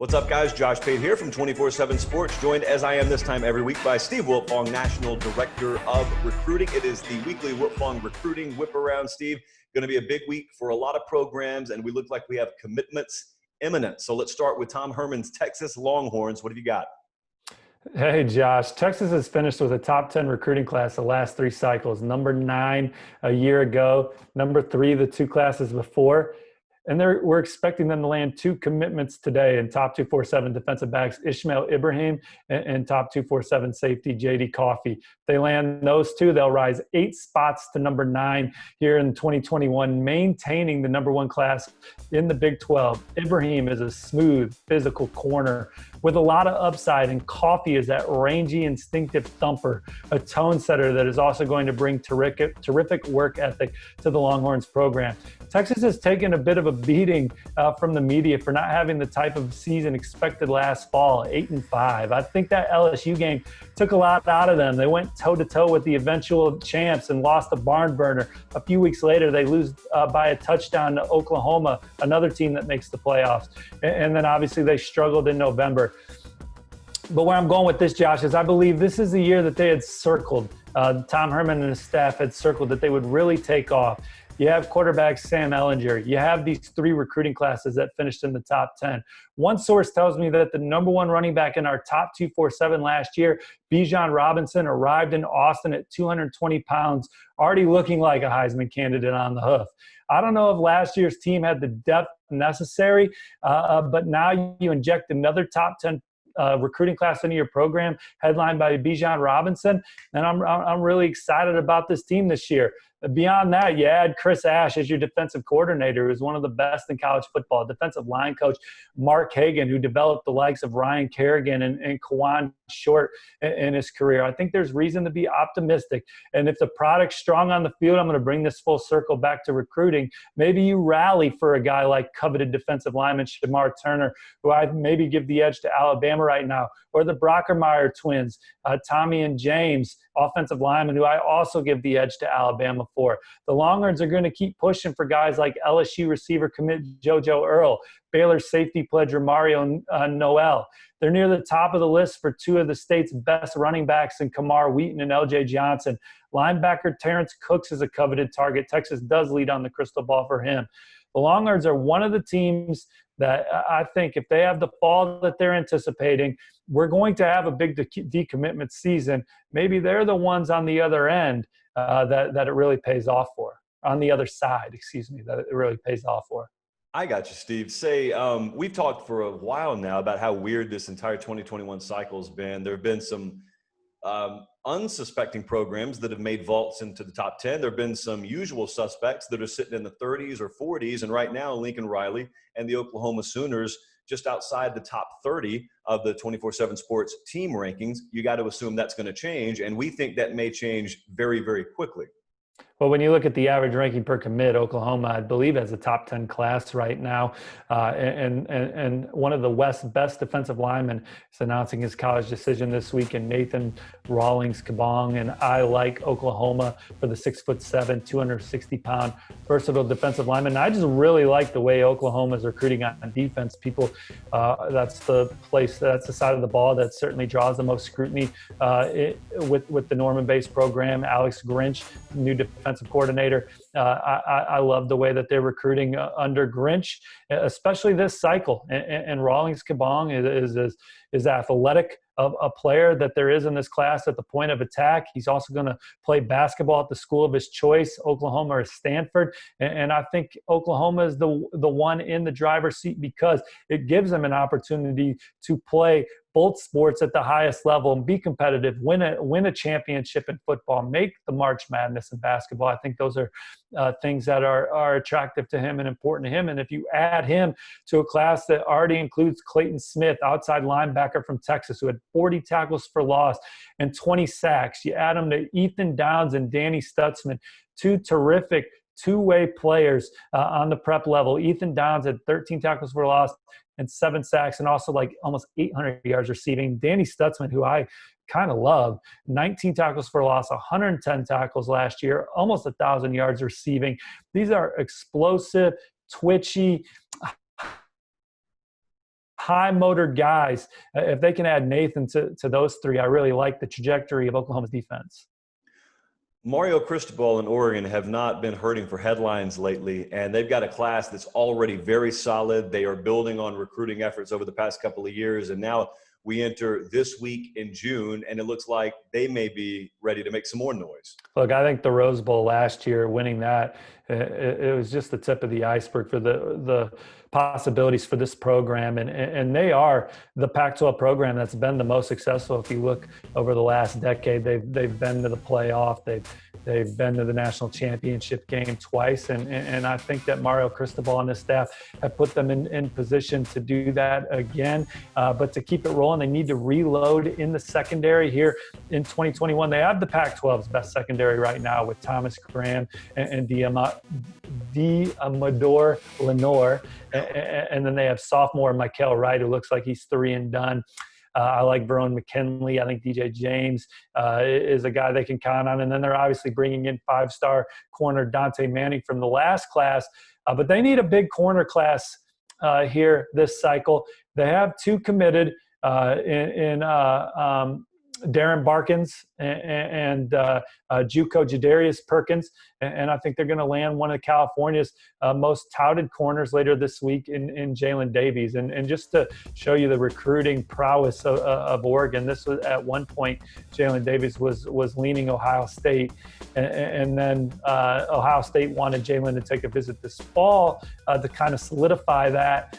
What's up, guys? Josh Pate here from 24/7 Sports, joined as I am this time every week by Steve Wiltfong, National Director of Recruiting. It is the weekly Wiltfong Recruiting Whip Around, Steve. Going to be a big week for a lot of programs, and we look like we have commitments imminent. So let's start with Tom Herman's Texas Longhorns. What have you got? Hey, Josh. Texas has finished with a top 10 recruiting class the last three cycles. Number 9 a year ago, number 3 the two classes before. And we're expecting them to land 2 commitments today in top 247 defensive backs Ishmael Ibrahim and top 247 safety JD Coffey. If they land those 2, they'll rise 8 spots to number 9 here in 2021, maintaining the number 1 class in the Big 12. Ibrahim is a smooth, physical corner with a lot of upside, and Coffey is that rangy, instinctive thumper, a tone setter that is also going to bring terrific work ethic to the Longhorns program. Texas has taken a bit of a beating from the media for not having the type of season expected last fall, 8-5. I think that LSU game took a lot out of them. They went toe-to-toe with the eventual champs and lost a barn burner. A few weeks later, they lose by a touchdown to Oklahoma, another team that makes the playoffs. And then obviously they struggled in November. But where I'm going with this, Josh, is I believe this is the year that they had circled. Tom Herman and his staff had circled that they would really take off. You have quarterback Sam Ehlinger. You have these 3 recruiting classes that finished in the top 10. One source tells me that the number 1 running back in our top 247 last year, Bijan Robinson, arrived in Austin at 220 pounds, already looking like a Heisman candidate on the hoof. I don't know if last year's team had the depth necessary, but now you inject another top 10 recruiting class into your program, headlined by Bijan Robinson, and I'm really excited about this team this year. Beyond that, you add Chris Ash as your defensive coordinator, who's one of the best in college football. Defensive line coach Mark Hagan, who developed the likes of Ryan Kerrigan and Kawan Short in his career. I think there's reason to be optimistic. And if the product's strong on the field, I'm going to bring this full circle back to recruiting. Maybe you rally for a guy like coveted defensive lineman Shamar Turner, who I maybe give the edge to Alabama right now, or the Brockermeyer twins, Tommy and James, offensive linemen, who I also give the edge to Alabama for. The Longhorns are going to keep pushing for guys like LSU receiver commit JoJo Earl, Baylor safety pledge Mario Noel. They're near the top of the list for 2 of the state's best running backs in Kamar Wheaton and LJ Johnson. Linebacker Terrence Cooks is a coveted target. Texas does lead on the crystal ball for him. The Longhorns are one of the teams that I think if they have the fall that they're anticipating, we're going to have a big decommitment season. Maybe they're the ones on the other end that it really pays off for. On the other side, that it really pays off for. I got you, Steve. We've talked for a while now about how weird this entire 2021 cycle has been. There have been some unsuspecting programs that have made vaults into the top 10. There have been some usual suspects that are sitting in the 30s or 40s. And right now, Lincoln Riley and the Oklahoma Sooners just outside the top 30 of the 24/7 Sports team rankings. You got to assume that's going to change. And we think that may change very, very quickly. Well, when you look at the average ranking per commit, Oklahoma, I believe, has a top 10 class right now. And one of the West's best defensive linemen is announcing his college decision this week, and Nathan Rawlings-Kabong. And I like Oklahoma for the 6'7", 260-pound versatile defensive lineman. And I just really like the way Oklahoma is recruiting on defense. That's the side of the ball that certainly draws the most scrutiny with the Norman-based program. Alex Grinch, new defensive coordinator. I love the way that they're recruiting under Grinch, especially this cycle. And Rawlings-Kabong is athletic of a player that there is in this class at the point of attack. He's also going to play basketball at the school of his choice, Oklahoma or Stanford. And I think Oklahoma is the one in the driver's seat because it gives them an opportunity to play both sports at the highest level and be competitive, win a championship in football, make the March Madness in basketball. I think those are things that are attractive to him and important to him. And if you add him to a class that already includes Clayton Smith, outside linebacker from Texas, who had 40 tackles for loss and 20 sacks, you add him to Ethan Downs and Danny Stutzman, 2 terrific two-way players on the prep level. Ethan Downs had 13 tackles for loss and 7 sacks, and also like almost 800 yards receiving. Danny Stutzman, who I kind of love, 19 tackles for loss, 110 tackles last year, almost 1,000 yards receiving. These are explosive, twitchy, high motored guys. If they can add Nathan to those three, I really like the trajectory of Oklahoma's defense. Mario Cristobal and Oregon have not been hurting for headlines lately, and they've got a class that's already very solid. They are building on recruiting efforts over the past couple of years, and now we enter this week in June, and it looks like they may be ready to make some more noise. Look, I think the Rose Bowl last year, winning that, it was just the tip of the iceberg for the possibilities for this program. And they are the Pac-12 program that's been the most successful. If you look over the last decade, they've been to the playoff. They've been to the national championship game twice. And I think that Mario Cristobal and his staff have put them in position to do that again. But to keep it rolling, they need to reload in the secondary here in 2021. They have the Pac-12's best secondary right now with Thomas Graham and Amador Lenore. And then they have sophomore Michael Wright, who looks like he's 3 and done. I like Verone McKinley. I think DJ James is a guy they can count on. And then they're obviously bringing in 5-star corner Dante Manning from the last class. But they need a big corner class here this cycle. They have 2 committed in Darren Barkins and JUCO Jadarius Perkins. And I think they're going to land one of California's most touted corners later this week in Jalen Davies. And just to show you the recruiting prowess of Oregon, this was at one point, Jalen Davies was leaning Ohio State. And then Ohio State wanted Jalen to take a visit this fall to kind of solidify that.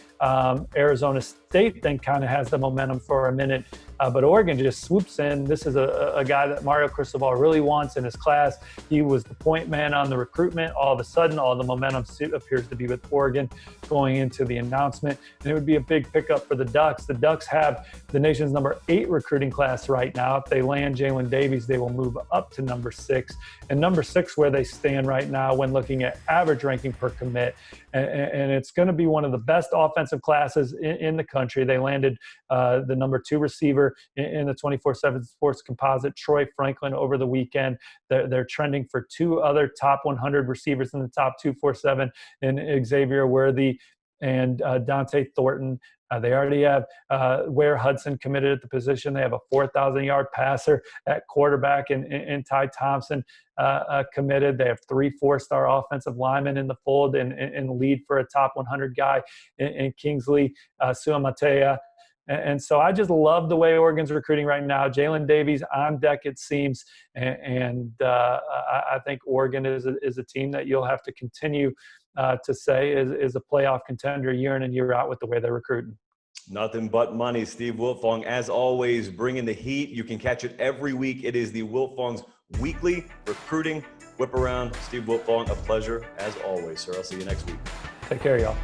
Arizona State then kind of has the momentum for a minute, but Oregon just swoops in. This is a guy that Mario Cristobal really wants in his class. He was the point man on the recruitment. All of a sudden, all the momentum appears to be with Oregon going into the announcement, and it would be a big pickup for the Ducks. The Ducks have the nation's number 8 recruiting class right now. If they land Jalen Davies, they will move up to number 6. And number 6, where they stand right now when looking at average ranking per commit, and it's going to be one of the best offensive classes in the country. They landed the number 2 receiver in the 24/7 Sports Composite, Troy Franklin, over the weekend. They're trending for 2 other top 100 receivers in the top 247 in Xavier Worthy and Dante Thornton. They already have Ware Hudson committed at the position. They have a 4,000-yard passer at quarterback in Ty Thompson committed. They have 3 4-star offensive linemen in the fold and lead for a top 100 guy in Kingsley Suamatea. And so I just love the way Oregon's recruiting right now. Jalen Davies on deck, it seems. And I think Oregon is a team that you'll have to continue to say is a playoff contender year in and year out with the way they're recruiting. Nothing but money. Steve Wiltfong, as always, bringing the heat. You can catch it every week. It is the Wiltfong's weekly recruiting whip around. Steve Wiltfong, a pleasure as always, sir. I'll see you next week. Take care, y'all.